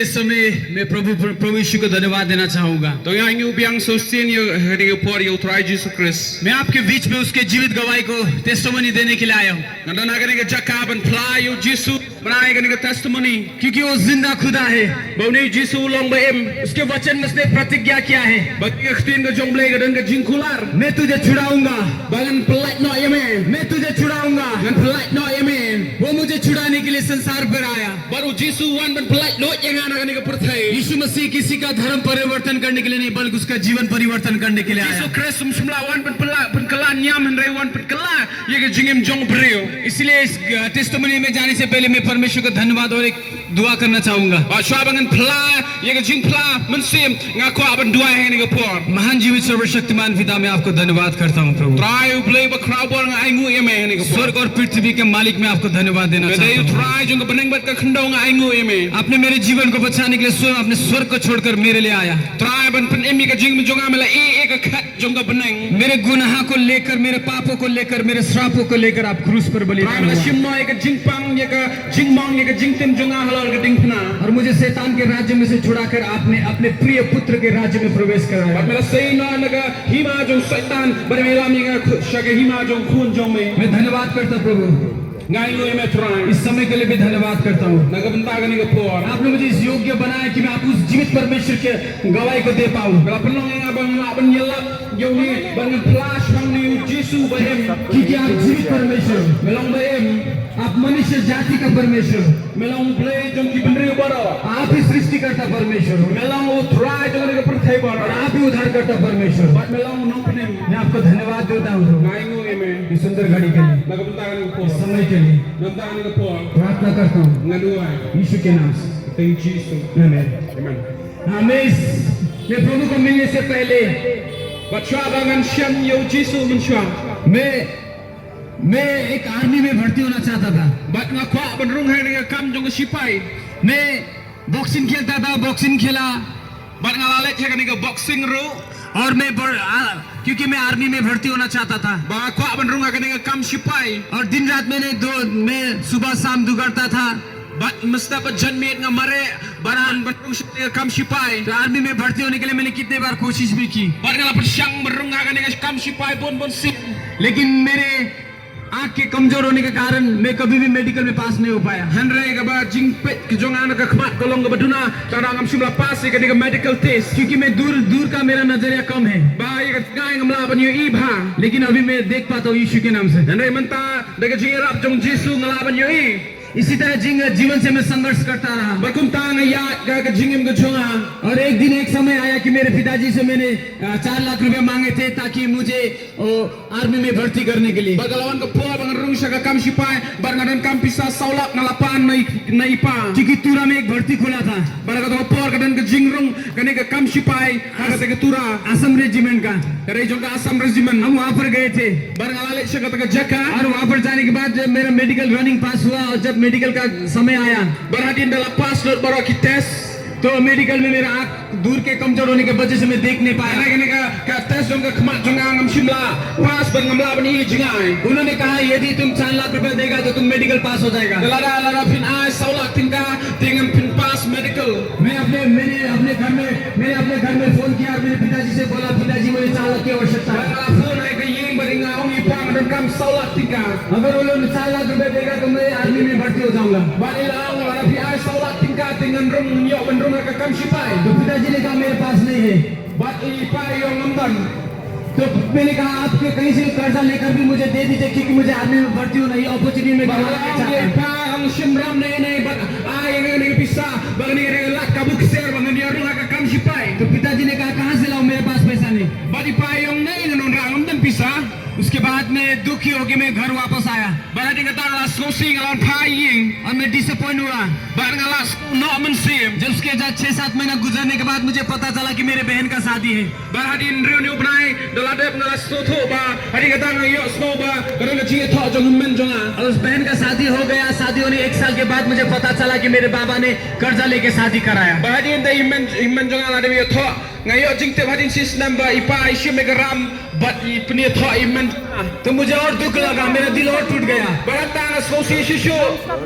इस समय मैं प्रभु यीशु को धन्यवाद देना चाहूंगा। तो यहाँ इंगे उबियांग सोस्टियन यो हरियो पर यो उतराई जीसु क्रिस्ट। मैं आपके बीच में उसके जीवित गवाही को टेस्टिमनी देने के लिए आया हूँ। नंदन आगे निके जकाबन फ्लाई यो जीसु बनाए गए निके टेस्टिमनी क्योंकि वो जिंदा खुदा है। बहुनी जीसु लोंग बेम उसके वचन में उसने प्रतिज्ञा किया है, बत्ती अख्तिन का जोंगले का डंग जिंकुलार मैं तुझे छुड़ाऊंगा। बगन पलाट नो यमेन मैं तुझे छुड़ाऊंगा। गन पलाट नो यमेन वो मुझे छुड़ाने के लिए संसार पर आया। बारू जीसु वन बन पलाट नो यंगा ना निके परथे। यीशु मसीह किसी का धर्म परिवर्तन करने के लिए नहीं, बल्कि उसका जीवन परिवर्तन करने के लिए आया। जीसु क्रिस्ट मुस्लिम वन बन पलाट बन कला न्याम हंरे वन बन कला ये के जिंगम जोंग ब्रेयो। इसलिए इस टेस्टिमनी में जाने से पहले मैं परमेश्वर को धन्यवाद और एक दुआ करना चाहूंगा। बादशाह फला ये के जिंग फला मनसीम ngaku aban dua yang ni gapor महान जीवित सर्वशक्तिमान पिता, मैं आपको धन्यवाद करता हूँ प्रभु। try to play but crowd bor ngai ngu ye me ni gapor स्वर्ग और पृथ्वी के मालिक, मैं आपको धन्यवाद देना चाहता they हूँ। try jung beneng bat ka khndau ngai ngu ye me आपने मेरे जीवन को बचाने के लिए स्वयं अपने स्वर्ग को छोड़कर मेरे लिए आया। try ban pen emi ka jing jong amela e ka khat jong ka beneng मेरे गुनाह को लेकर, मेरे पापों को लेकर, मेरे श्रापों को लेकर आप क्रूस पर बलिदान try हुआ। shim no ye ka jing pang ye ka jing mong ye ka jing tem jong a halal ka ding phna और मुझे शैतान के राज्य में से छुड़ाकर आपने अपने प्रिय पुत्र के राज्य में प्रवेश कराया। bat mela sei no na ka hima jong satan bar me lam ye ka shaka hima jong khun jong me मैं धन्यवाद करता प्रभु, ngai ngu ye me try इस समय के लिए भी धन्यवाद करता हूँ। na ka benta ka ni gapor आपने मुझे इस योग्य बनाया कि मैं आप उस जीवित परमेश्वर के गवाही को दे पाऊँ। bela penong ye bang la ban yela yo ni bang flash bang ni jisu bahem क्योंकि आप जीवित परमेश्वर हो, melong bahem आप मनुष्य जाति का परमेश्वर हो, melong play jong ki benri baro आप ही सृष्टिकर्ता परमेश्वर हो, melong u try jong ni ka perthai और baro आप ही उद्धारकर्ता परमेश्वर हो। bat melong no penem मैं आपको धन्यवाद देता हूँ प्रभु, ngai ngu ye me इस सुंदर घड़ी के लिए, na ka benta ka ni इस gapor समय के लिए na benta ka ni gapor प्रार्थना करता हूँ ngaduai यीशु के नाम से, thank jisu आमीन। amen हाँ, मैं प्रभु को मिलने से पहले bat chwa bangan shem yo jisu mun chwa मैं एक आर्मी में भर्ती होना चाहता था। bat nga kwa ban rung hai ni ka kam jong ka sipai मैं बॉक्सिंग खेलता था, बॉक्सिंग खेला, bat nga lalet he ka ni ka boxing ru और क्योंकि मैं आर्मी में भर्ती होना चाहता था, ba kwa ban rung ka ni का kam sipai और दिन रात मैं सुबह शाम दुगड़ता था। bat mesta ba janmet nga mare baran ban rung ka kam sipai तो आर्मी में भर्ती होने के लिए मैंने कितने बार कोशिश भी की, bat nga la persyang ban rung ka ni ka kam sipai bon bon sim लेकिन मेरे आंख के कमजोर होने के कारण मैं कभी भी मेडिकल में पास नहीं हो पाया। Henry ka ba jing pet ki jong ana ka khmat ka long ka baduna tarang am simla pass ka ni ka medical test क्योंकि मैं दूर का मेरा नजरिया कम है, ba ye ka ngai ngam la ban yo i bha लेकिन अभी मैं देख पाता हूँ यीशु के नाम से। Henry menta de ka jing rap jong jisu ngala ban yo i इसी तरह जीवन से मैं संघर्ष करता रहा, ba kum ta nga ya ka jingim ka jonga और एक दिन एक समय आया कि मेरे पिताजी से मैंने 4 लाख रुपए मांगे थे ताकि मुझे आर्मी में भर्ती करने के लिए। ba galawan ka po bang rung sa ka kam sipai bar nga dan kam pisa saulak ngalapan na ipa क्योंकि तुरा में एक भर्ती खुला था, bar ka to por ka dan ka jing rung ka ni ka kam sipai ka te ka tura Assam regiment का। kare jong ka asam regiment हम वहाँ पर गए थे bar nga lalet sa ka jaka और वहाँ पर जाने के बाद जब मेरा मेडिकल रनिंग पास हुआ और जब मेडिकल का समय आया berhadin dalam pas lot baro ki test तो मेडिकल में मेरा आँख दूर के कमजोर होने की वजह से मैं देख नहीं पाया। Ana ka ka test dong ka khmat jong ngam simla pas ban ngam la ban i jingai उन्होंने कहा यदि तुम 4 लाख रुपए देगा तो तुम मेडिकल पास हो जाएगा। lara pin ai saulak tingka tingam pin pas medical मैंने अपने घर में फोन किया और मेरे पिताजी से बोला, पिताजी मुझे 4 लाख की आवश्यकता है। Kala phone ai ka ying baringa ong i pang dan kam saulak tingka अगर वो लोग 4 लाख रुपए देगा तो मैं आर्मी में भर्ती हो जाऊंगा। bani la ong lara pi ai saulak tingka tingan rung yo ban rung ka kam sipai तो पिताजी ने कहा मेरे पास नहीं है। bat i pai yo ngam dan तो मैंने कहा आपके कहीं से कर्जा लेकर भी मुझे दे दीजिए क्योंकि मुझे आर्मी में भर्ती होना है, अपॉर्चुनिटी में bala ong pa ang simram nei bat ai nga ni pisa bang ni la ka buk ser bang ni rung ka kam sipai तो पिताजी ने कहा कहाँ से लाऊं, मेरे पास पैसा नहीं। badi payong nei non rangam dan pisa उसके बाद मैं दुखी होकर मैं घर वापस आया badi ka ta la sing alan paying और मैं डिसअपॉइंट हुआ। bar nga la no man sim जब उसके 6-7 महीना गुजरने के बाद मुझे पता चला कि मेरे बहन का शादी है। bar hadin riu ni upnai dala dep nga sto tho ba hadi ka ta nga yo snow ba kadang ka chi tho jong men jong a और उस बहन का शादी हो गया। शादी होने 1 साल के बाद मुझे पता चला कि मेरे बाबा ने कर्जा लेके शादी कराया। ba hadin da imen jong a la de yo tho nga yo jing te hadin system ba ipa ishi me gram bat i pni tho imen तो मुझे और दुख लगा, मेरा दिल और टूट गया। bar ta nga so si shishu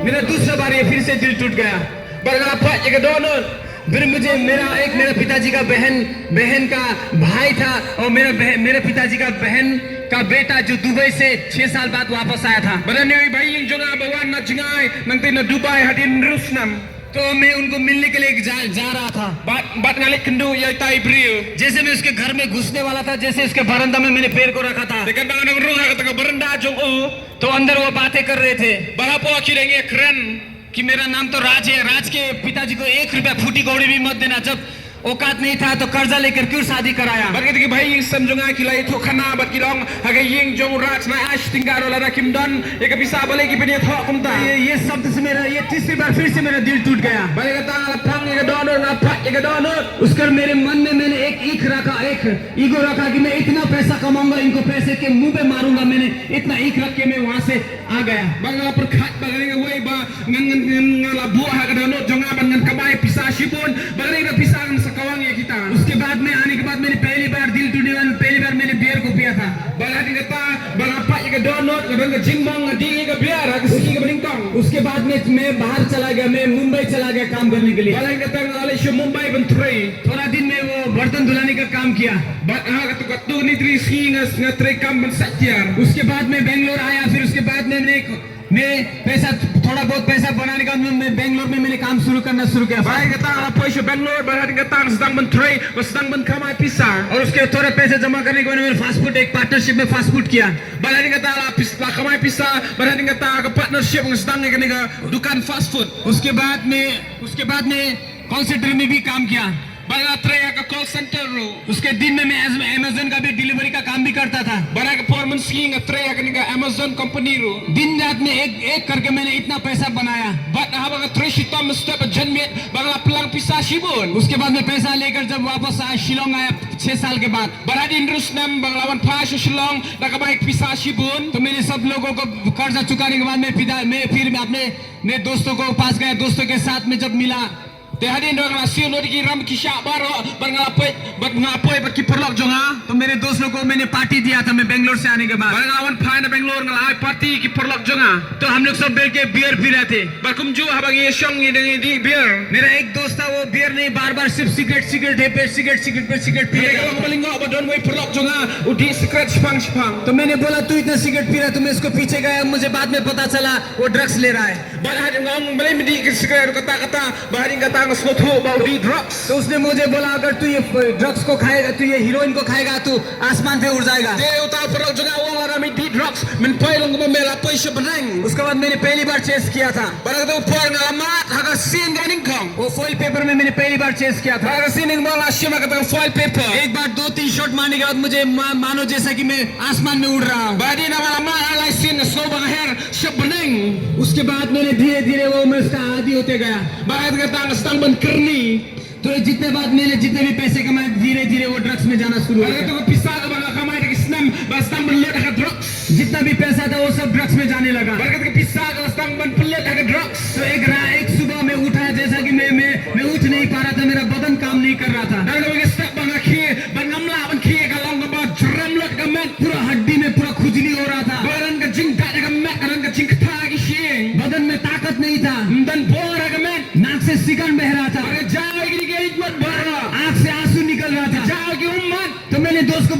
मेरा दूसरा बार ये फिर से दिल टूट गया। bar nga pa ye ka donon फिर मुझे मेरे पिताजी का बहन का भाई था और मेरे पिताजी का बहन का बेटा जो दुबई से 6 साल बाद वापस आया था। Barani bayi jonga bawan na jingai nangti na Dubai hadin Rusnam. तो मैं उनको मिलने के लिए जा रहा था। Bat ngalik kendu ya tai bril. जैसे मैं उसके घर में घुसने वाला था, जैसे उसके बरामदा में मैंने पैर को रखा था, Dekat bangan ruha kata ka berenda jong तो अंदर वो बातें कर रहे थे balapo akhirnya keren. कि मेरा नाम तो राज है, राज के पिताजी को 1 रुपया फूटी कौड़ी भी मत देना, जब औकात नहीं था तो कर्जा लेकर क्यों शादी कराया। Bat kata ki bayi sam jonga kilai tho khana bat kilong haga ying jong raj na ash tinggal ola rakim don ya ka bisa balik ki penia tho kumta. ये शब्द से मेरा ये तीसरी बार फिर से मेरा दिल टूट गया। Balik kata lapang ya ka donor na pak ya ka donor. उसकर मेरे मन में मैंने एक ईगो रखा कि मैं इतना पैसा कमाऊंगा, इनको पैसे के मुंह पे मारूंगा। मैंने इतना ईख रख के मैं वहां से आ गया। Bangala perkhat bagani ka way ba ngan la buah ha ka donor jonga ban ngan kamay pisa sipon bagani ka pisa ngan sa kawang ya kita. उसके बाद में आने के बाद मैंने पहली बार दिल टूटे, पहली बार मैंने बियर को पिया था। Bagani kata bangapa ya ka donor ka dong ka jingbong di ka biar ha ka siki ka beningtong. उसके बाद में मैं बाहर चला गया, मैं मुंबई चला गया काम करने के लिए। Bagani kata ngalai syo Mumbai bentrei. थोड़ा दिन में वो बर्तन धुलाने का काम किया। Bat ha ka tu ni tri singas ngatrai kam ben satyar. उसके बाद में बेंगलोर आया, फिर उसके बाद में मैं पैसा थोड़ा बहुत पैसा बनाने का मैं बेंगलोर में मैंने काम शुरू किया। Bagani kata apa syo Bangalore bagani kata sedang bentrei sedang ben kamay pisa. और उसके थोड़े पैसे जमा करने के बाद मैंने फास्ट फूड एक पार्टनरशिप में फास्ट फूड किया। Bagani kata la kamay pisa bagani kata ka partnership ng sedang ni ka dukan fast food. उसके बाद में कॉल सेंटर में भी काम किया। Bagani traya ka call center ro. उसके दिन में मैं अमेज़न का भी डिलीवरी का काम भी करता था। Bagani ka foreman ski nga traya ka ni ka Amazon company ro. दिन रात में एक करके मैंने इतना पैसा बनाया। Bat ha ba ka treshi tom step janmet bagala pelang pisa sibon. उसके बाद में पैसा लेकर जब वापस आया, शिलोंग आया 6 साल के बाद, Bagani indrus nam banglawan pa syo Shillong nakabaik pisa sibon. तो मैंने सब लोगों को कर्जा चुकाने के बाद मैं फिर अपने दोस्तों को पास गया। दोस्तों के साथ में जब मिला Te hadin dong la sio no di ram kisha baro banglapoy bat ngapoy bat ki perlok jonga. तो मेरे दोस्तों को मैंने पार्टी दिया था मैं बेंगलोर से आने के बाद। Banglawan pa na Bangalore ngalai party ki perlok jonga. तो हम लोग सब बैठ के बियर पी रहे थे। Barkumju habang yeshong ni di beer. मेरा एक दोस्त था, वो बियर नहीं बार सिर्फ सिगरेट पी Dia रहा kalau paling ngok badon way perlok jonga udi secret spang. तो मैंने बोला तू इतना सिगरेट पी रहा है, तो मैं इसको पीछे गया, मुझे बाद में पता चला वो ड्रग्स ले रहा है। Bat hadin ngong balai medi ki secret kata bahadin kata ngasmotho bau di drugs. तो उसने मुझे बोला अगर तू ये ड्रग्स को खाएगा, तू ये हीरोइन को खाएगा, तू आसमान पे उड़ जाएगा। Dia uta perlok jonga wong la mi di drugs men pai long ko mela pai syo benang. उसके बाद मैंने पहली बार चेस किया था। Barang tu por ngalamat haga sin ganing kong. वो फॉइल पेपर में मैंने पहली बार चेस किया था। Haga sin ning mala syo kata foil paper. एक बार 2-3 शॉट मारने के बाद मुझे मानो जैसा कि मैं आसमान में उड़ रहा हूँ। Badi na malamat alai sin snow bang hair syo benang. उसके बाद मैंने धीरे धीरे वो मैं उसका आदी होते गया। Bakit kata ngasang ben kerni. तो जितने भी पैसे कमाए धीरे धीरे वो ड्रग्स में जाना शुरू हो Bakit गया। ko pisa ka bang kamay ka snam bastang ben let ka drugs. जितना भी पैसा था वो सब ड्रग्स में जाने लगा। Bakit ka pisa ka bastang ben pelet ka drugs. तो एक सुबह में उठा, जैसा कि मैं उठ नहीं पा रहा था, मेरा बदन काम नहीं कर रहा था। Dan ko step bang akhi bang ngamla ban khi ka long ka ba jram lot ka met. पूरा हड्डी में पूरा खुजली हो रहा था, Baran ka jing ta ka met ran ka jing ta ki shing. बदन में ताकत नहीं था, Dan bora ka met. नाक से सिकन बह रहा था, Bakit jao ki ke mat bara. आंख से आंसू निकल रहा था। Jao ki ummat. तो मैंने दोस्त को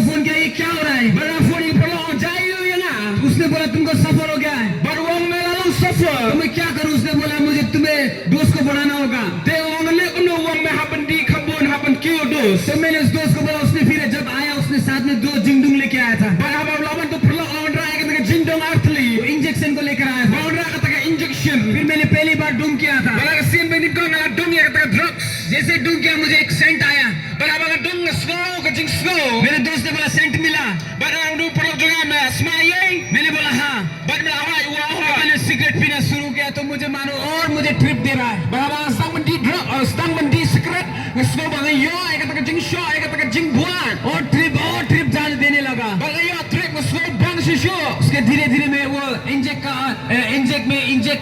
फोन किया, ये क्या हो रहा है? Bara phone ki perlo jayo ya na. उसने बोला तुमको सफर हो गया है। Bar wong mela long तो suffer. मैं क्या करूं? उसने बोला मुझे तुम्हें दोस्त को बढ़ाना होगा। Te wong le no wong me happen di khambon happen kill dos. तो मैंने उस दोस्त को बोला, उसने फिर जब आया उसने साथ में 2 जिंगडुंग लेके आया था, Bara ba lawan tu perlo lawan ra ka jing dong artli. तो इंजेक्शन को लेकर आया था। Bawan ra ka ta injection. फिर मैंने पहली बार डूम किया था। Bara ka sin ben di kong ala dong ya ka drugs. जैसे डूम किया मुझे एक सेंट आया। Bara ba ka dong slow ka jing slow. मेरे दोस्त ने बोला सेंट मिला। Bara du perlo jonga me smile. मैंने बोला हाँ। Bat me awai wa. मैंने सिगरेट पीना शुरू किया तो मुझे मानो और मुझे ट्रिप दे रहा है। Bara ba stang ben di drug stang ben di secret. Slow ba yo ay ka ta jing show ay ka ta jing buat. और ट्रिप जाने देने लगा। Bara yo trip slow bang si show. उसके धीरे धीरे में वो inject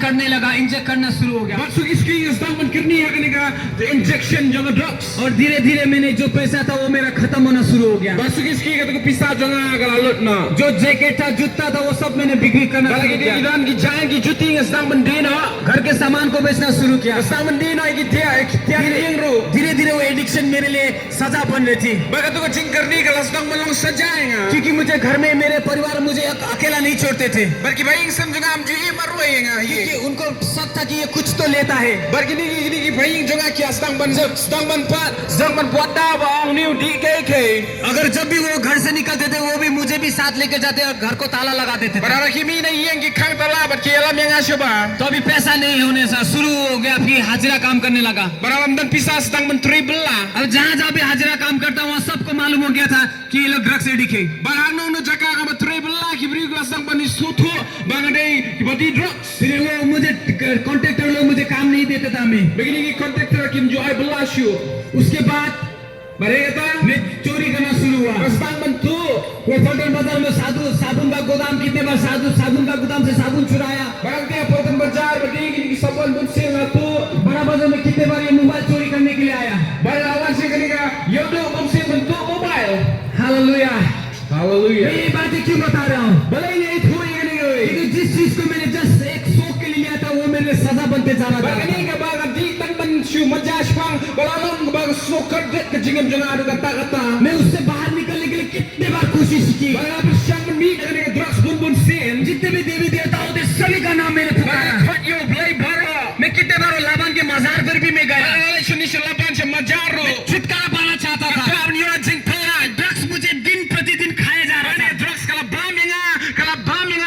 करने लगा, इंजेक्ट करना शुरू हो गया। But suki ski sedang menkirni akan ika the injection jangan drugs. और धीरे धीरे मैंने जो पैसा था वो मेरा खत्म होना शुरू हो गया। But suki ski kata ko pisah jangan kalalot na. जो जैकेट था, जूता था, वो सब मैंने बिक्री करना शुरू Balagi किया। di dan ki jangan ki juti yang sedang mendina. घर के सामान को बेचना शुरू किया। Sedang mendina ki dia yang ru. धीरे धीरे वो एडिक्शन मेरे लिए सजा बन रही थी, Baga tu ko jingkarni kalau sedang melong sajaenga. क्योंकि मुझे घर में मेरे परिवार मुझे अकेला नहीं छोड़ते थे, Barki bayi sam jangan am ji maruenga क्योंकि ye. उनको शक था कि ये कुछ तो लेता है। Barki ni ki bayi jangan ki sedang ban buat da ba ang niu di ke. अगर जब भी वो घर से निकलते थे, वो भी मुझे भी साथ लेके जाते और घर को ताला लगा देते थे। Para kimi na yang ki khang tala bat ki alam yang asyoba. तो अभी पैसा नहीं होने से शुरू हो गया, फिर हाजिरा काम करने लगा। Baralam dan pisah sedang menteri belah. अब जहाँ जहाँ भी हाजिरा काम करता वहाँ सबको मालूम हो गया था कि ये लोग ड्रग्स एडिक्ट है। Barang no jaka ka menteri belah ki beri kelas sedang ban sutu bang dei ki body drugs. फिर वो मुझे कॉन्ट्रैक्टर लोग मुझे काम नहीं देते था हमें। Begini ki kontraktor kim jo ai belah syu. उसके बाद Bareta मैं चोरी करना शुरू हुआ। sedang bentu. वो पलटन बाजार में साबुन का गोदाम, कितने बार साबुन का गोदाम से साबुन चुराया। Barang dia potong bajar bagi ki sabun bunsil na tu. बड़ा बाजार में कितने बार ये मोबाइल चोरी करने के लिए आया। Barang awan si kani ka yodo bunsil bentuk mobile. Hallelujah. Hallelujah. मैं ये बातें क्यों बता रहा हूँ? Balai ni itu yang ni oi. क्योंकि जिस चीज को मैंने जस्ट एक शौक के लिए लिया था, वो मेरे लिए सजा बनते जा रहा था। Bagani ka baga di tan ban syu majas pang balalong ka baga sokar jet ke jingam jangan adu kata-kata. मैं उससे बाहर निकलने के लिए कितने बार कोशिश की। Baga bersang meni dengan ka drugs bun sin. जितने भी देवी देवता होते सभी का नाम मैंने पुकारा। Baga khot yo blai bara. मैं कितने बार लाबान के मजार पर भी मैं गया। Baga suni selapan se majaro. छुटकारा पाना चाहता था। Kau ni orang jing pera. Drugs मुझे दिन प्रतिदिन खाया जा रहा Ada था, drugs kalau bam yang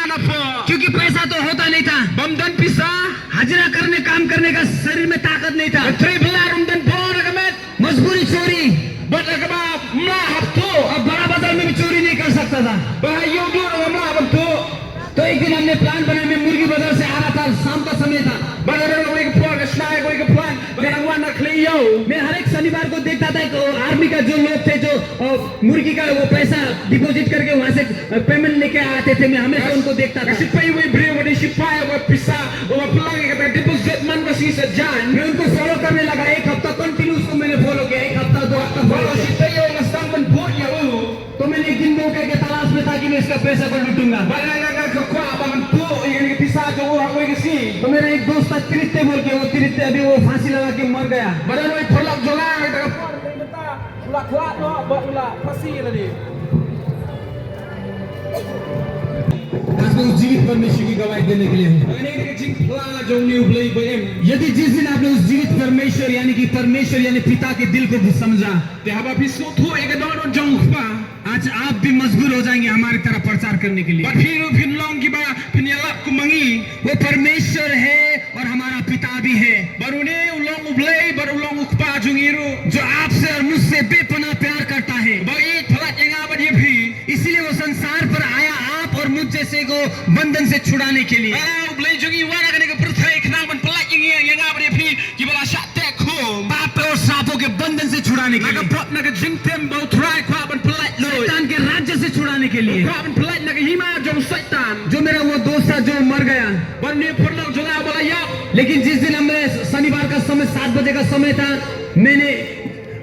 apa? क्योंकि पैसा तो होता नहीं था। Bam dan pisah. हाजिरा करने काम करने का शरीर में ताकत नहीं था। Menteri belarum dan bona kamet. मजबूरी चोरी। Bat ka mlahap tu. अब बड़ा बाजार में भी चोरी नहीं कर सकता था। Bahayo du dengan mlahap tu. तो एक दिन हमने प्लान बनाया, मैं मुर्गी बाजार से आ रहा था, शाम का समय था। Baga kau ke plan, snai kau ke plan. Baga wan nak liyo. मैं हर एक शनिवार को देखता था कि आर्मी का जो लोग थे जो मुर्गी का वो पैसा डिपॉजिट करके वहां से पेमेंट लेके आते थे, मैं हमेशा उनको देखता था। Kasi pa yung brio mo din si Paya mo pisa o mapulang ka deposit man kasi sa dyan. मैं उनको फॉलो करने लगा, एक हफ्ता कंटिन्यू उसको मैंने फॉलो किया, एक हफ्ता 2 हफ्ता Wala follow si Tayo nga stampan po niya o. तो मैंने एक दिन मौके के तलाश में था कि मैं इसका पैसा को लूटूंगा। Bala nga kakwa abangan po yung pisa ko ako kasi. तो मेरा एक दोस्त था तिरित्ते बोल के, वो तिरित्ते अभी वो फांसी लगा के मर गया। Bala mo ipolak jo lang taga Ulak-ulak no, buat ulak pasti tadi. आज मैं उस जीवित परमेश्वर की गवाही देने के लिए हूँ। Ini ka jing pla jong new play ba em. यदि जिस दिन आपने उस जीवित परमेश्वर यानी पिता के दिल को भी समझा, Te haba piso tu e ka don jong pa. आज आप भी मजबूर हो जाएंगे हमारी तरह प्रचार करने के लिए। But hiru pinlong ki ba pinyalap kumangi. वो परमेश्वर है और हमारा पिता भी है, Baru ni ulong ublay baru ulong ukpa jong iru. जो आपसे और मुझसे बेपनाह प्यार करता है। Bagi phalat yang apa dia phi. इसीलिए वो संसार पर आया आप और मुझ जैसे को बंधन से छुड़ाने के लिए। Kalau ublay jong iwara ka ni ka perthai kenang ban pelat yang apa dia phi. Ki bala syak tek khum. पाप और सांपों के बंधन से छुड़ाने के Naga लिए, prop naga jing tem bau try kwa ban pelat loy. शैतान के राज्य से छुड़ाने के लिए। Kwa ban pelat naga hima jong saitan. जो मेरा वो दोस्त था जो मर गया, Ban ni perlong jong bala yap. लेकिन जिस दिन हमने शनिवार का समय 7 बजे का समय था, मैंने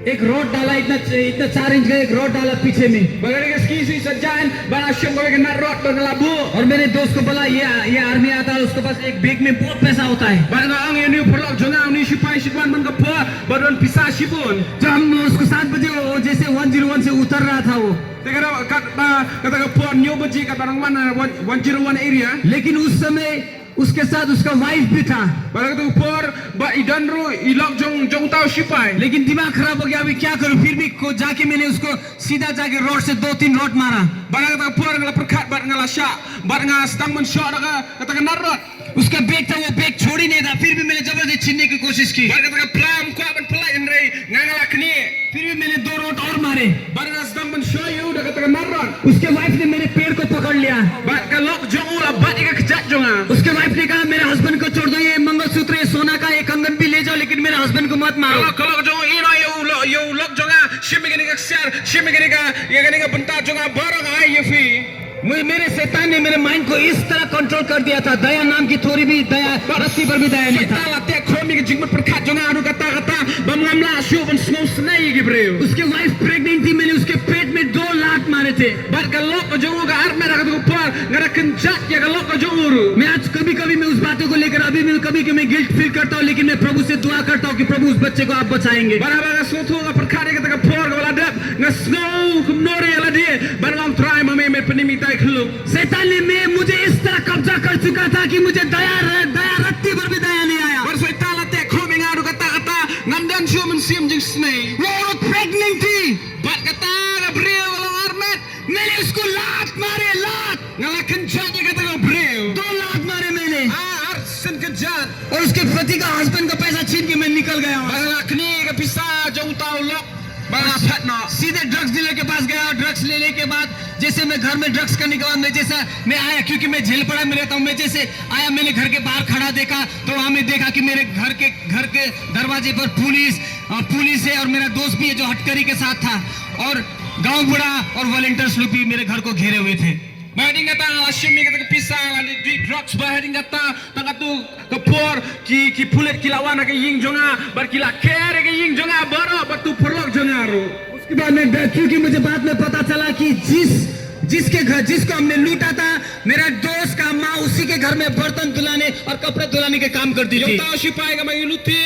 एक रॉड डाला, इतना 4 इंच का एक रॉड डाला पीछे में, Bagay ka ski si sajan bala syam ko ka narot ban labu. और मेरे दोस्त को बोला ये आर्मी आता है, उसके पास एक बैग में बहुत पैसा होता है। Ban nga ang ni perlong jong ni sipai sitwan man ka pa. Baron pisa sipun. जब हम उसको 7 बजे वो जैसे 101 से उतर रहा था वो, Teka kata ka pa new baji ka barang mana 101 area. लेकिन उस समय उसके साथ उसका वाइफ भी था। Bala ka por ba idan ro ilok jong tao sipai. लेकिन दिमाग खराब हो गया, अभी क्या करूं, फिर भी जाके मैंने उसको सीधा जाके रोड से 2-3 रोड मारा। Bala ka por ngala perkat bat ngala syak. Bat nga sedang men syok kata ka narot. उसका बैग था, वो बैग छोड़ ही नहीं था, फिर भी मैंने जबरदस्ती छीनने की कोशिश की। Bala kata ka plam kwa ban pelai ndrei ngala kni. फिर भी मैंने 2 रोड और मारे। Bala nga sedang men syok yu kata ka narot. उसके वाइफ ने मेरे पेड़ को पकड़ लिया। Bat ka lok jong ula bat ka kejat jonga. उसके वाइफ ने कहा मेरे हस्बैंड को छोड़ दो, ये मंगलसूत्र ये सोना का एक कंगन भी ले जाओ, लेकिन मेरे हस्बैंड को मत मारो। Kalau jong ino yo lok jonga shimi gani ka siar shimi gani ka ya gani ka bentar jonga barang ai ye fi. मेरे शैतान ने मेरे माइंड को इस तरह कंट्रोल कर दिया था, दया नाम की थोड़ी भी दया, रत्ती पर भी दया नहीं था। Kita latih kromi ke jingmat perkat jonga anu kata bamngamla syu ban snow snai ke breu. उसके वाइफ प्रेग्नेंट थी, मैंने उसके पेट में 2 लात मारे थे। Bat galok ke jonga ga arme ra ke par ngara kenjat ya galok ke jonguru. मैं आज कभी कभी मैं उस बातों को लेकर अभी भी कभी कि मैं गिल्ट फील करता हूँ, लेकिन मैं प्रभु से दुआ करता हूँ कि प्रभु उस बच्चे को आप बचाएंगे। Bara suatu ga perkat ke ta por ga ladap nga snow kumnori ala dia ban ngam try mame me penimita ikhluk. शैतान ने मुझे इस तरह कब्जा कर चुका था कि मुझे दया रत्ती पर भी दया नहीं आया। Bar so ita latih kromi nga anu kata ngam dan syu men sim jing snai. वो औरत प्रेग्नेंट थी, Bat kata ga breu ala armet मैंने उसको लात मारे, लात ngala kenjat ya kata ga breu. 2 लात मारे मैंने, Ar sen kenjat. और उसके पति का हस्बैंड का पैसा छीन के मैं निकल गया वहाँ। Bala kni ke pisa jauh tau lok. Bala patna. सीधे ड्रग्स डीलर के पास गया और ड्रग्स लेने के बाद जैसे मैं घर में ड्रग्स करने के बाद मैं आया, क्योंकि मैं झेलपड़ा में रहता हूँ, मैं जैसे आया मैंने घर के बाहर खड़ा देखा तो वहाँ मैं देखा कि मेरे घर के दरवाजे पर पुलिस है और मेरा दोस्त भी है जो हटकरी के साथ था, और गांव बुढ़ा और वॉलंटियर्स लोग भी मेरे घर को घेरे हुए थे। Bahading kata asyumi kata ke pisang ala di drugs bahading kata tang atu ke por ki pulet kilawan ke ying jonga bar kila kere ke ying jonga baro batu perlok jonga ro. उसके बाद मैं क्योंकि मुझे बाद में पता चला कि जिसको हमने लूटा था मेरा दोस्त का माँ उसी के घर में बर्तन धुलाने और कपड़े धुलाने के काम करती थी। Yung tao sipai ka mayiluti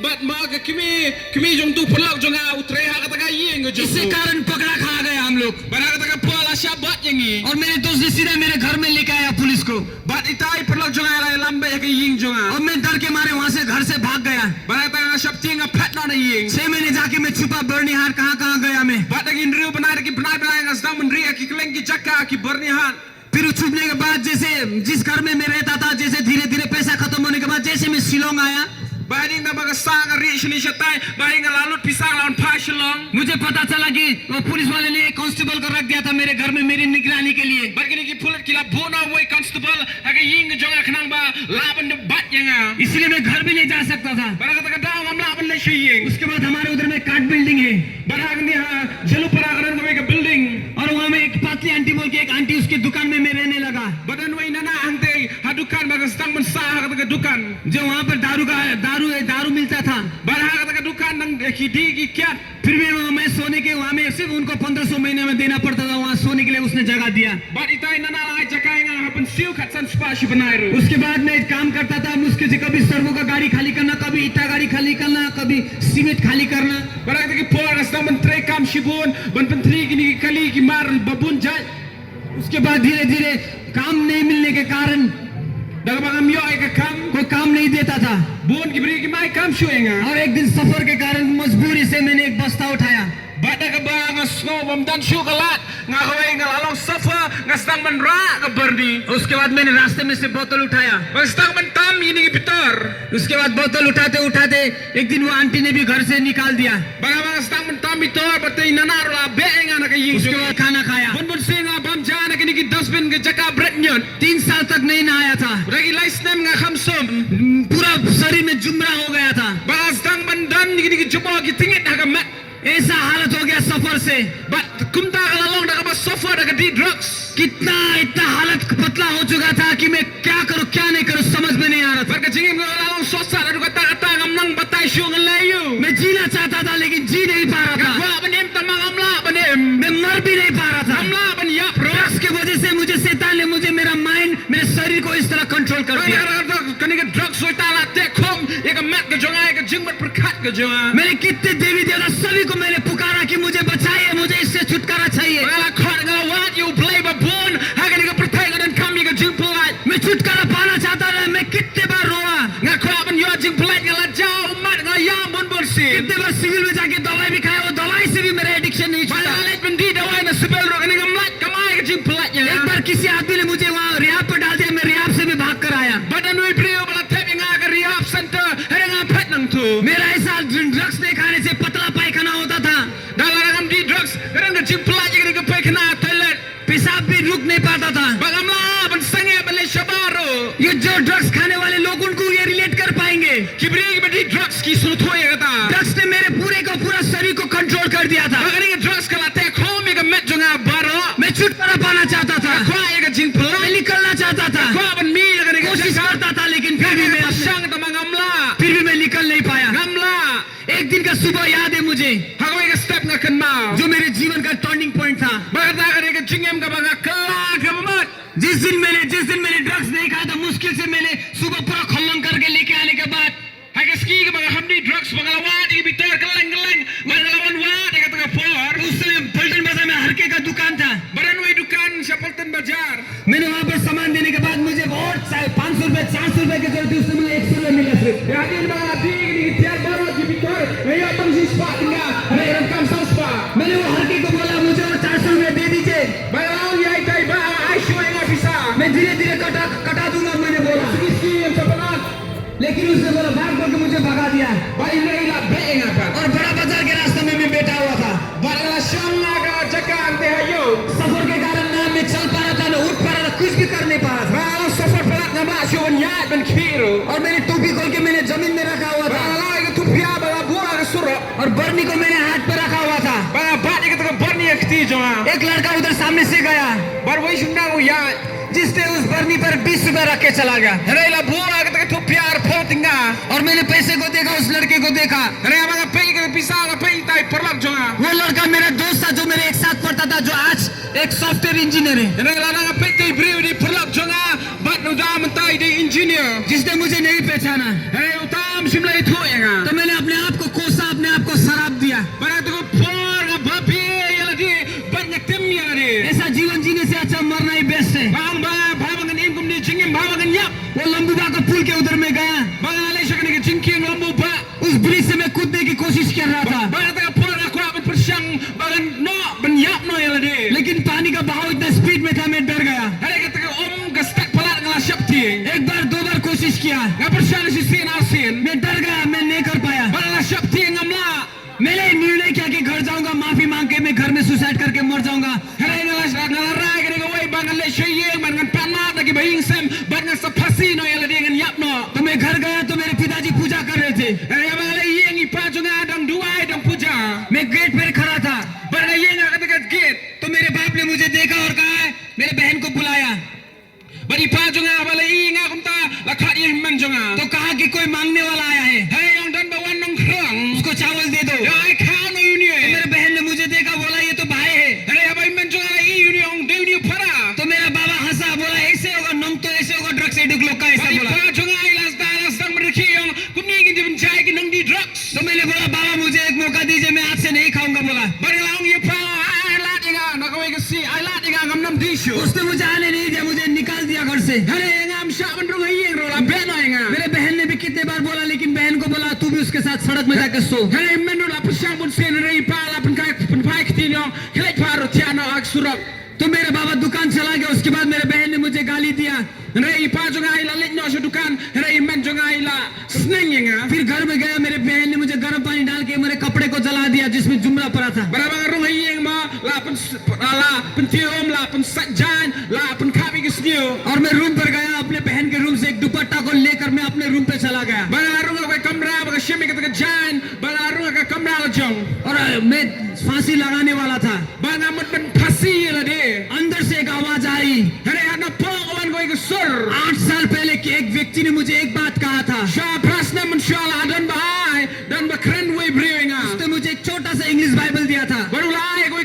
bat ma ka kimi jong tu perlok jonga utre ha kata ka ying ke इससे jonga. कारण पकड़ा खा गए हम लोग, Bara kata ka pola syabat yangi. और मेरे दोस्त ने सीधा मेरे घर में लेके आया पुलिस को, Bat itai perlok jonga ala lambe ke ying jonga. और मैं डर के मारे वहाँ से घर से भाग गया। Bara kata ka syapti nga patna na ying. 6 महीने जाके मैं छुपा बर्निहार कहाँ गया मैं। Bat lagi nriu benai ki benai nga sedang menri ki keleng ki jaka ki bernihan. फिर छुपने के बाद जैसे जिस घर में मैं रहता था, जैसे धीरे धीरे पैसा खत्म होने के बाद जैसे मैं शिलोंग आया, Bahading na baga sang ri shini shatai bahading na lalut pisang lawan pashilong. मुझे पता चला कि वो पुलिस वाले ने एक कांस्टेबल को रख दिया था मेरे घर में मेरी निगरानी के लिए। Bargini ki pulet kila bona boy constable aga ying jonga khnang ba laban de bat yanga. इसलिए मैं घर भी नहीं जा सकता था। Bara kata ka daw am laban le shiying. उसके बाद हमारे उधर में काट बिल्डिंग है, Barag ni ha jelu paragaran ko ka building. और वहाँ में एक पातली आंटी बोल के एक आंटी उसकी दुकान में मैं रहने लगा, Badan way nana ante hadukan baga sedang mensah kata ka dukan. जो वहाँ पर दारू मिलता था। Barag kata ka dukan nang ki di ki kyat. फिर भी मैं सोने के वहाँ में सिर्फ उनको 1500 महीने में देना पड़ता था, वहाँ सोने के लिए उसने जगह दिया। Bat itai nana lai jakai nga hapen siu kat san spashi benairu. उसके बाद मैं काम करता था, मुझके कभी सर्वो का गाड़ी खाली करना, कभी ईटा गाड़ी खाली करना, कभी सीमेंट खाली करना। Barag kata ki por sedang mentre kam shibun ban pentri kini ki kali ki mar babun jai. उसके बाद धीरे धीरे काम नहीं मिलने के कारण Daga bangam yo ka kam कोई काम नहीं देता था, bun ki beri ki mai kam shuenga. और एक दिन सफर के कारण मजबूरी से मैंने एक basta उठाया। Bada ka ba nga snow bam dan shu kalat nga kawai nga lalong safa nga sedang menra ka berni. उसके बाद मैंने रास्ते में से बोतल उठाया। Bang sedang mentam ini ki pitar. उसके बाद बोतल उठाते उठाते एक दिन वो आंटी ने भी घर से निकाल दिया। Bang sedang mentam pitar batay nanar la be nga na kaying. उसके बाद खाना खाया। Bun bun singa bam jana kini ki dustbin ka jaka bread nyon. 3 साल तक नहीं नहाया था, Ragi lais nem nga khamsum. पूरा शरीर में जुमरा हो गया था। Bang sedang mendan kini ki jumo ki tingit ha ka mat. ऐसा हालत हो गया सफर से, Bat kumta ka lalong da ka ba sofa da ka di drugs. इतना हालत पतला हो चुका था कि मैं क्या करूं क्या नहीं करूं समझ में नहीं आ रहा था। Barka jingim nga lalong sosa da ka ta ngam nang batay shu nga layu. मैं जीना चाहता था लेकिन जी नहीं पा रहा था, Wa banem tamang amla banem. मैं मर भी नहीं पा रहा था। Amla ban yap ro. Drugs की वजह से मुझे शैतान ने मुझे मेरा माइंड मेरे शरीर को इस तरह कंट्रोल कर दिया। Kaniga drugs soy tala tekom eka mat ka jonga eka jingbat perkat ka jonga. मैंने कितने देवी देवता सभी को मैंने पुकारा कि मुझे बचाइए, मुझे इससे छुटकारा चाहिए। Wala khot nga wat you play babon haga niga pertai ka dan kami ka jing pelat. मैं छुटकारा पाना चाहता था, मैं कितने बार रोआ, Nga khot ban yo jing pelat nga lajau mat nga ya bon borsin. कितने बार सिविल में जाके दवाई भी खाया, वो दवाई से भी मेरा एडिक्शन नहीं छूटा। Wala let bendi dawai na sibel ro kaniga mat kamai ka jing pelat एक ya. बार किसी आदमी ने मुझे वहाँ रिहाब पर डाल दिया, मैं रिहाब से भी भाग कर आया। Badan we priyo bala tepi nga ka rehab center hera nga pet nang tu. मेरा ऐसा ड्रग्स नहीं खाने से पतला पायखाना होता था, Dala ngam di drugs hera nga jing pelat ya ka pek na toilet. पेशाब भी रुक नहीं पाता था। Bagamla ban sange bale shabaro. ये जो ड्रग्स खाने वाले लोग उनको ये रिलेट कर पाएंगे। Kibri ki badi drugs ki sut hoye kata. Drugs ने मेरे पूरे का पूरा शरीर को कंट्रोल कर दिया था। Kaniga drugs kala te khom eka met jonga baro. मैं छुटकारा पाना चाहता था। Kwa सुबह याद है मुझे Hago ika step nga kan mau. जो मेरे जीवन का टर्निंग पॉइंट था। Bagata ka ika jingem ka baga kala ka bamat. जिस दिन मैंने ड्रग्स नहीं खाया था, मुश्किल से मैंने सुबह पूरा खल्लंग करके लेके आने के बाद Haga ski ka baga hamdi drugs baga lawat ika bitar kaleng baga lawan wat ika taga for. उस समय पलटन बाजार में हरके का दुकान था। Baran wai dukan sa Paltan Bazaar. मैंने वहाँ पर सामान देने के बाद मुझे बहुत 500 रुपए 400 रुपए की जरूरत थी, उससे मुझे 100 रुपए मिला सिर्फ। Yakin mga tigil ni tiyan baro di bitar. Ngayon bang si spa nga. Ngayon kam sa spa. मैंने वो हरके को बोला मुझे और 400 रुपए दे दीजिए, Baga lawan yai tay ba ay shoy nga pisa. मैं धीरे धीरे कटा दूंगा, मैंने बोला। Ski yung sa palat. लेकिन उसने बोला भाग बोल के मुझे भगा दिया Bayi na ila be nga pa. और बड़ा बाजार के रास्ते में मैं बैठा हुआ था। Baga siyang nga ka jaka ante hayo. सफर के कारण ना मैं चल पा रहा था, ना उठ पा रहा था, कुछ भी कर नहीं पा रहा था। Baga safar palat nga ba siyo nyat ben kiro. और मैंने टोपी खोल के मैंने जमीन में रखा हुआ था Baga lawan ika tupya baga buwa ka suro. और बर्नी को मैंने हाथ पे रखा हुआ था। Baga bat ika taga barni yakti jo nga. एक लड़का उधर सामने से गया Bar wai siyang nga uya. जिसने उस बर्नी पर 20 रुपए रख के चला गया Hala buwa ka taga tupya ar poting nga. और मैंने पैसे को देखा, उस लड़के को देखा। Hala mga pay ka pisa ka pay tay perlak jo nga. वो लड़का मेरा दोस्त था जो मेरे एक साथ पढ़ता था, जो आज एक सॉफ्टवेयर इंजीनियर है, Hala nga pay tay brew di perlak jo nga. Bat no dam tay di engineer. जिसने मुझे नहीं पहचाना। Hala utam simla ito nga. तो मैंने अपने आप को कोसा, अपने आप को शराब दिया। Para to por nga babi yala di bat nga tim yala di. ऐसा जीवन जीने से अच्छा मरना ही बेस्ट है। Bang ba babangan imkum di jingim babangan yap. वो लंबूबा का पुल के उधर में गया, Bang alay siya kanina jingking lambo ba. उस ब्रिज से मैं कूदने की कोशिश कर रहा था, Bang taga por ako apat persyang bagan no ban yap no yala di. लेकिन पानी का बहाव इतना स्पीड में था, मैं डर गया। Hala ka taga gastak palat nga siap ti. एक बार दो बार कोशिश किया, Nga persyang si sin asin. मैं डर गया, मैं नहीं कर पाया। Bang nga siap ti nga mla. मैंने निर्णय किया कि घर जाऊंगा, माफी मांग के मैं घर में सुसाइड करके मर जाऊंगा। Hala nga ray ka nga way bang alay siya yeng man nga panat nagi bahing sem bat nga sa pasi no yala di nga yap no. तो मैं घर गया तो मेरे पिताजी पूजा कर रहे थे। Hala bang alay yeng ipajo nga dang duay dang puja. मैं गेट पर खड़ा था Bang nga yeng nga katagat git. तो मेरे बाप ने मुझे देखा और कहा मेरे बहन को बुलाया। Bang ipajo nga balay nga kumta lakhat yeng man jo nga. तो कहा कि कोई मांगने वाला आया है, Hey yung dan bawan nong krang. उसको चावल दे दो। Ya ay kano yun तो eh. मेरे बहन ने मुझे देखा, बोला ये तो भाई है। Hala abay man jo nga yun yung dew niyo para. तो मेरा बाबा हंसा, बोला ऐसे होगा, नम तो ऐसे होगा, ड्रग्स एडिक्ट लोग का ऐसा Bang बोला। ipajo nga ilas dang mereki yung kuningin di bencay ki nang di drugs. तो मैंने बोला बाबा मुझे एक मौका दीजिए, मैं आज से नहीं खाऊंगा बोला। Bang lang yung pa ay lat nga nakaway kasi ay lat nga ngam nam disyo. उसने मुझे आने नहीं दिया, मुझे निकाल दिया घर से। Hala ngam siya man rong hayeng rola beno nga. मेरे बहन ने भी कितने बार बोला, लेकिन बहन को बोला तू भी उसके साथ सड़क में जाकर सो। Hala men rola pusyang bun sen ray pa la pen pai ktinyo. Hala paro tiano ak surak. तो मेरे बाबा दुकान चला गया। उसके बाद मेरे बहन ने मुझे गाली दिया। Ray pa jo nga ila lit no sa dukan. Ray men jo nga ila sneng nga. फिर घर में गया, मेरे बहन ने मुझे गर्म पानी डाल के मेरे कपड़े को जला दिया जिसमें जुमला पड़ा था। Barabang rong hayeng ma la pen tiom la pen sakjan la pen kabi kisnyo. और मैं रूम पर गया, अपने बहन के रूम से एक दुपट्टा को लेकर मैं अपने रूम पे चला गया। Bararong ako kamra baga shimi ka jan. Bararong ako kamra la jong. और मैं फांसी लगाने वाला था। Banga mat pen pasi la de. अंदर से एक आवाज आई। Hala ana po awan ko ikusur. 8 साल पहले कि एक व्यक्ति ने मुझे एक बात कहा था। Sha prasna man shala dan bahay dan bakren way brewing nga. उसने मुझे एक छोटा सा इंग्लिश बाइबल दिया था। Baru lai ko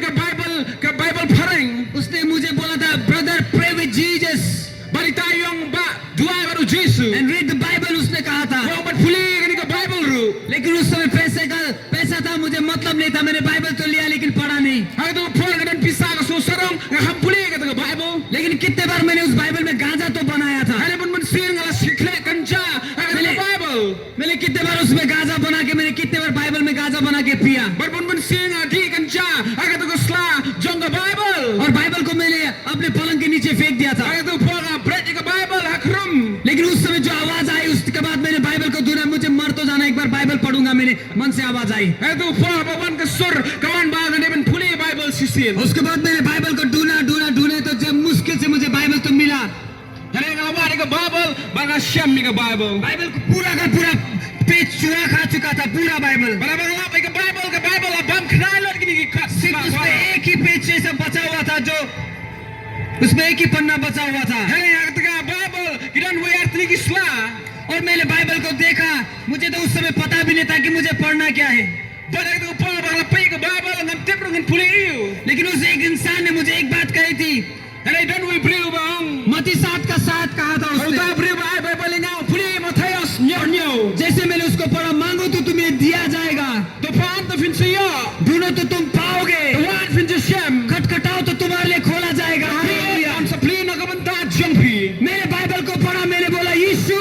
ka Bible pareng. उसने मुझे बोला था brother pray with Jesus Bari tayong ba duay baru Jesu. And read the Bible, उसने कहा था। Ko bat puli kani ka Bible ru. लेकिन उस समय पैसा था, मुझे मतलब नहीं था। मैंने बाइबल तो लिया लेकिन पढ़ा नहीं। Ay to por ka dan pisa ka so sarong nga hampuli ka ka Bible. लेकिन कितने बार मैंने उस बाइबल में गांजा तो बनाया था। Hala pun man sir nga la sikle kanja. Ay ka Bible. मैंने कितने बार उसमें गांजा बना के, मैंने कितने बार बाइबल में गांजा बना के पिया। Bar pun man sir nga di kanja. Ay ka to sla jong ka Bible. और बाइबल को मैंने अपने पलंग के नीचे फेंक दिया था। Ay to por ka bread ka Bible hakrum. लेकिन उस समय जो आवाज आई, उसके बाद मैंने बाइबल को ढूंढा। मुझे मर तो जाना, एक बार बाइबल पढ़ूंगा, मेरे मन से आवाज आई। Ay to por ka wan ka sur kawan ba nga ben puli Bible sisin. उसके बाद मैंने बाइबल को ढूंढा तो जब मुश्किल से मुझे बाइबल तो मिला। Hala nga wari ka Bible baga siyam ka Bible. Bible को पूरा का पूरा पेज चुरा खा चुका था, पूरा Bible. Barabang lapay ka Bible abam knalot kini ki kat. सिर्फ उसमें एक ही पेज से सब बचा हुआ था, जो उसमें एक ही पन्ना बचा हुआ था। Hala nga ka Bible kidan way artli ki sla. और मैंने बाइबल को देखा, मुझे तो उस समय पता भी नहीं था कि मुझे पढ़ना क्या है। Barang tu apa bang pi ke Bible dengan tip dengan puliu. लेकिन उस एक इंसान ने मुझे एक बात कही थी, And I don't we believe bang. मत्ती 7 का 7 कहा था Kalau उसने, tak believe Bible ngau puli Matius nyo. जैसे मैंने उसको पढ़ा, मांगो तो तुम्हें दिया जाएगा, Tu pan tu fin siya. ढूंढो तो तुम पाओगे, Tu wan fin jesem. खटखटाओ तो तुम्हारे लिए खोला जाएगा। Hari am sapli na kabanta jampi. मैंने बाइबल को पढ़ा, मैंने बोला यीशु,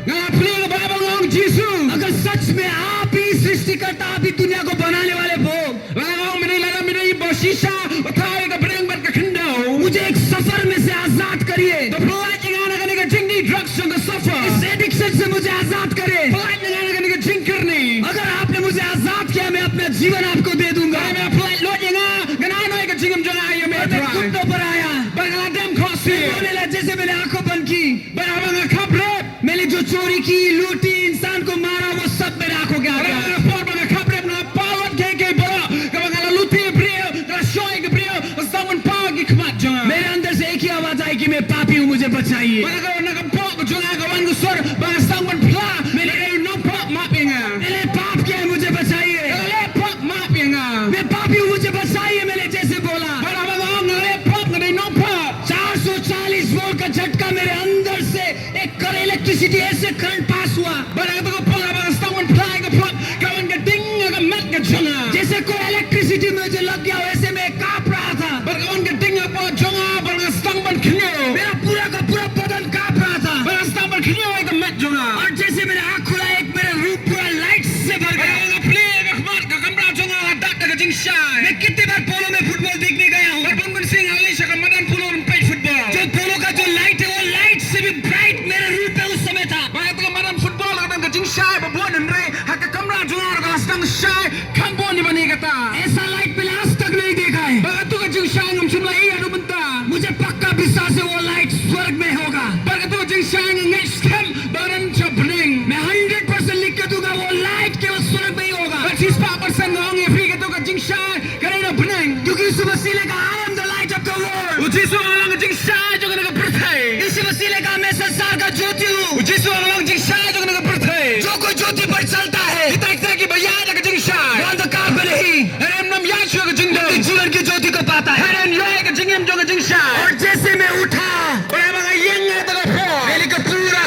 Ngau puli ke Bible ngau Jesus. अगर सच में आप ही सृष्टिकर्ता, आप ही दुनिया को बनाने वाले हो, Ngau meni bosisa. Utai ke berang ber ke kendau. मुझे एक सफर में से आजाद करिए, Tu pelaj ngana kan ke jing ni drugs and the suffer. इस एडिक्शन से मुझे आजाद करे। Pelaj ngana kan ke jinker ni. अगर आपने मुझे आजाद किया, मैं अपना जीवन आपको दे दूंगा। Kami may pelaj lo nga. Ganaan ay ke jingam jang ayo may और मैं try. घुटनों पर आया, Bangadam kosi. बोलने लगा, जैसे मैंने आंखों बंद की, Banabang kaprep. मैंने जो चोरी की, लूटी, इंसान को मारा, वो सब मेरे आंखों के आगे आ गया। Banabang bang kaprep na pawat ke bara. Kabang luti brio. Kala shoy ke brio. Someone pawat ke kmat jang. मेरे अंदर से एक ही आवाज आई कि मैं पापी हूँ, मुझे बचाइए। Banagaw na kampok ko jang agawan ko sir. Bang someone pla. Mele no pop mapping. मैंने पाप किया है, मुझे बचाइए। Kala pop mapping. मैं पापी हूँ, मुझे बचाइए, मैंने जैसे बोला। Banabang ngale pop ngale no pop. 440 volt का झटका मेरे अंदर से एक कर इलेक्ट्रिसिटी ऐसे करंट पास हुआ, Banagaw ko pala bang someone pla ke pop. Kawan ke ding ke mat ke jang. जैसे कोई इलेक्ट्रिसिटी मुझे लग गया, वैसे मैं कांप रहा था। Banagawan ke ding apa jang. Bang someone kinyo. मेरा पूरा का पूरा बदन कांप रहा था। Bang someone kinyo ke mat jang. और जैसे मैंने आँख खुला, एक मेरा रूप पूरा लाइट से भर गया। Banagaw pli ke kmat ke kamra jang. Adak ke jing shy. मैं कितनी बार पोलो में फुटबॉल देखने गया हूँ, Berbungun sing alis akan madan pulun pay football. जो पोलो का जो लाइट है, वो लाइट से भी ब्राइट मेरे रूप पे उस समय था। Baik tu madan football akan kajing shy berbuat dan re hak kamera jungar kalau sedang shy kampung di mana kata. ऐसा लाइट मैंने आज तक नहीं देखा है। Baik tu kajing shy ngam sumla iya tu benta. मुझे पक्का विश्वास है वो लाइट स्वर्ग में होगा। Baik tu kajing shy ngam scam badan chapning. मैं 100% लिख के दूंगा, वो लाइट केवल स्वर्ग में ही होगा। 4% ngong ye free tu kajing shy kerana bening. क्योंकि यीशु मसीह ने कहा, I am the light of the world। Uji su orang kajing shy juga nak berthai. यीशु मसीह ने कहा, मैं संसार का ज्योति हूँ, Uji su orang kajing shy juga nak berthai. जो कोई ज्योति पर चलता है Kita kita ki bayar kajing वो shy. अंधकार में नहीं, Haram nam yasu kajing अपने dong. जीवन की ज्योति को पाता है। Haram yoy kajing em juga kajing shy. और जैसे मैं उठा, Orang mga yang tu ka po. मैंने का पूरा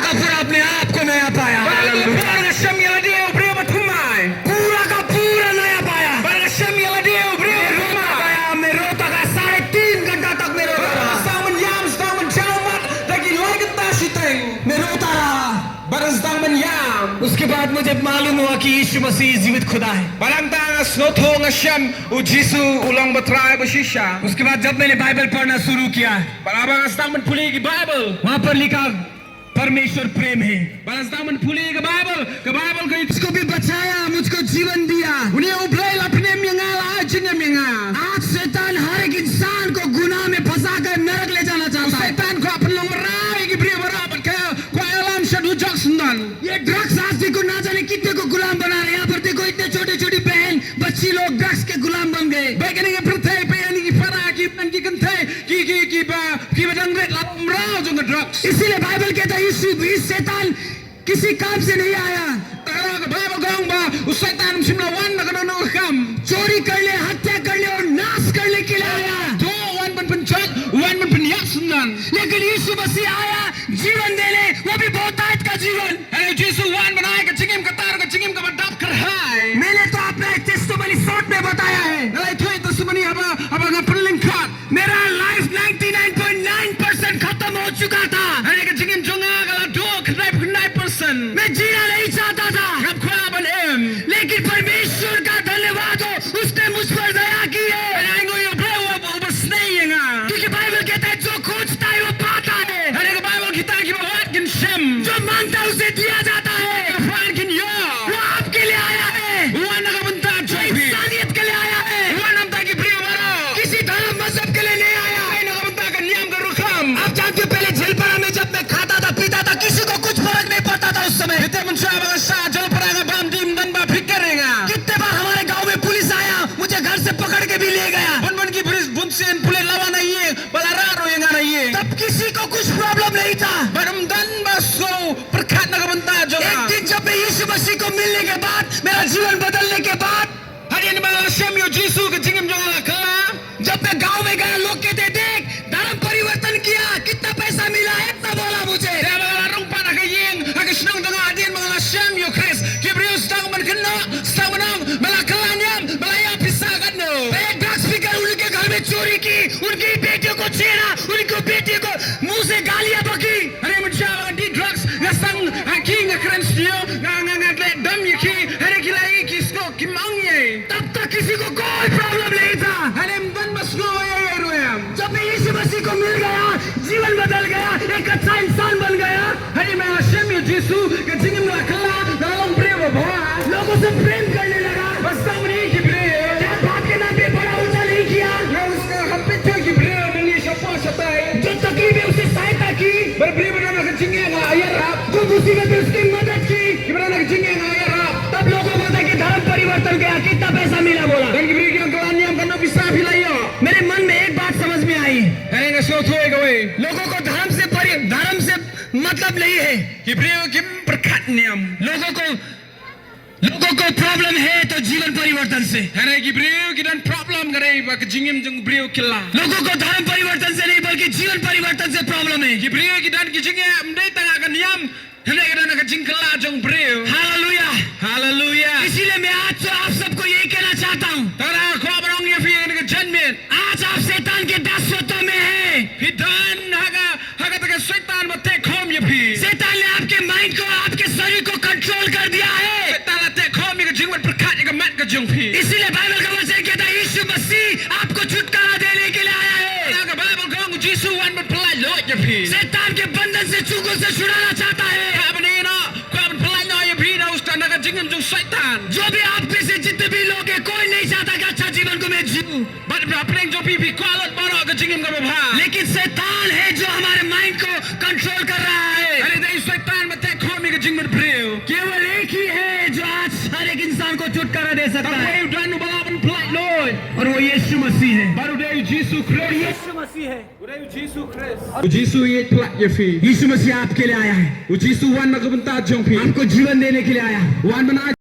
अपने आप को नया पाया। Parang siyam yung dia bro matumay. पूरा का पूरा नया पाया। Parang siyam yung dia bro matumay. मैं रोता था, 3.5 घंटा तक मैं रोता रहा। Stawan yam, stawan jamat, lagi lagi tasiteng. मैं रोता रहा। Parang stawan yam. उसके बाद मुझे मालूम हुआ कि यीशु मसीह जीवित खुदा है। Parang tangas noto nga siyam ujisu ulang batray basisya. उसके बाद जब मैंने बाइबल पढ़ना शुरू किया, Parang stawan puli ki Bible. वहां पर लिखा परमेश्वर प्रेम है। Parang stawan puli ki Bible. Ka Bible ko ito. उसको भी बचाया, मुझको जीवन दिया। Uni ublay lapinem yung nga la jinyam yung nga. आज शैतान हर एक इंसान को गुनाह में फंसाकर नरक ले जाना चाहता है। Setan ko apan lang maray ki bro barapat kaya ko alam siya du Jackson. ये ड्रग्स आज देखो ना जाने कितने को गुलाम बना रहे हैं। यहाँ पर देखो इतने छोटे छोटे बहन बच्ची लोग ड्रग्स के गुलाम बन गए। Baik ni pertay pa yan ki para ki nan ki kantay ki badang red lap mrao jung drugs. इसीलिए बाइबल कहता है यीशु इस शैतान किसी काम से नहीं आया, Takara ka Bible gong ba usaitan simlawan na kanano kam. चोरी कर ले, हत्या कर ले और नाश करने के लिए आया। To wan ban pencet, wan ban penyak sunan. लेकिन यीशु मसीह आया जीवन देने, वो भी बहुतायत का जीवन। Hey Jesus wan banay ka chingim ka badap karhay. मैंने तो अपना एक टेस्टिमनी शॉर्ट में बताया है। Nalay to ito sumani haba nga penlingkat. मेरा लाइफ 99.9% खत्म हो चुका था। Hey ka chingim jonga ka do knai person. मैं जीना नहीं चाहता था, Kap kwa ban em. लेकिन परमेश्वर का धन Yesus ke jingim jong la kala. जब मैं गांव में गया लोग कहते देख धर्म परिवर्तन किया कितना पैसा मिला इतना बोला मुझे Dia mga rumpa na kaying, aga sinong danga adin mga siyam yo Chris. Kibriyo stang man kena, stang manang, malakalan yam, malaya pisagan no. एक ड्रग्स स्पीकर उनके घर में चोरी की उनकी बेटियों को छेड़ा उनकी बेटियों को मुंह से गालियां बकी Hari mencya mga di drugs, nga stang haking nga krens niyo, nga dam yaki, hari kilai kisko kimang ye. तब तक किसी को कोई प्रॉब्लम नहीं था Hari mdan mas no ay royam. जब मैं यीशु मसीह को मिल गया जीवन बदल गया एक अच्छा इंसान बन गया Hari mga siyam yo Yesus ke jingim la kala, dalong brevo bha. लोगों से प्रेम करने लगा Basta mani kibriyo. चाहे बाप के नाम पे बड़ा ऊंचा नहीं किया Nga uska hapit yo kibriyo, mali siya po sa tayo. जो तकलीफें उसे सहायता की Berbribo na nakajingin nga ayarap. जो मुसीबत में उसकी मदद की Kibra nakajingin nga ayarap. तब लोगों को था कि धर्म परिवर्तन गया कितना पैसा मिला बोला Dan kibriyo kiyang kalanyam kano bisa pilayo. मेरे मन में एक बात समझ में आई Hari nga so tuwe gawe. लोगों को धर्म से मतलब नहीं है Kibriyo kim berkat niam. लोगों को प्रॉब्लम है तो जीवन परिवर्तन से Hari kibriyo kidan problem garay ba kajingim jeng briyo kila. लोगों को धर्म परिवर्तन से नहीं बल्कि जीवन परिवर्तन से प्रॉब्लम है Kibriyo kidan kijingim mday tanga kan niam. Hari kidan nakajing kila jeng briyo. Hallelujah Hallelujah. इसीलिए मैं आज तो आप सबको यही कहना चाहता हूँ Tara ko barong ya fi nakajanmin. आज आप शैतान के दासत्व में हैं Hidan haga taga setan ma take home ya fi. शैतान ने आपके माइंड को आपके शरीर को कंट्रोल कर दिया है Setan la take home ya kajing berkat ya mat ka jeng fi. इसीलिए बाइबल का वचन कहता है यीशु मसीह आपको छुटकारा देने के लिए आया है Naga Bible kong Jesu wan berpelai lo ya fi. शैतान के बंधन से चूकों से छुड़ाना चाहता है Kabanina ko berpelai lo ya fi na usta nakajingim jeng setan. जो भी आप में से जितने भी लोग हैं कोई नहीं चाहता कि अच्छा जीवन को मैं जीऊं But berapeng jo pipi kualat baro kajingim ka bha. लेकिन शैतान है जो हमारे माइंड को कंट्रोल कर रहा है Hari dai setan ma take home ya kajing berbriyo. केवल एक ही है जो आज हर एक इंसान को छुटकारा दे सकता है Tayo dan balaban pelai lo. और वो यीशु मसीह है Baru dai Jesu Christ. यीशु मसीह है Udah Jesus Christ. Jesu ye pelai ya fi. यीशु मसीह आपके लिए आया है Jesu wan nakabenta jong fi. आपको जीवन देने के लिए आया है Wan mana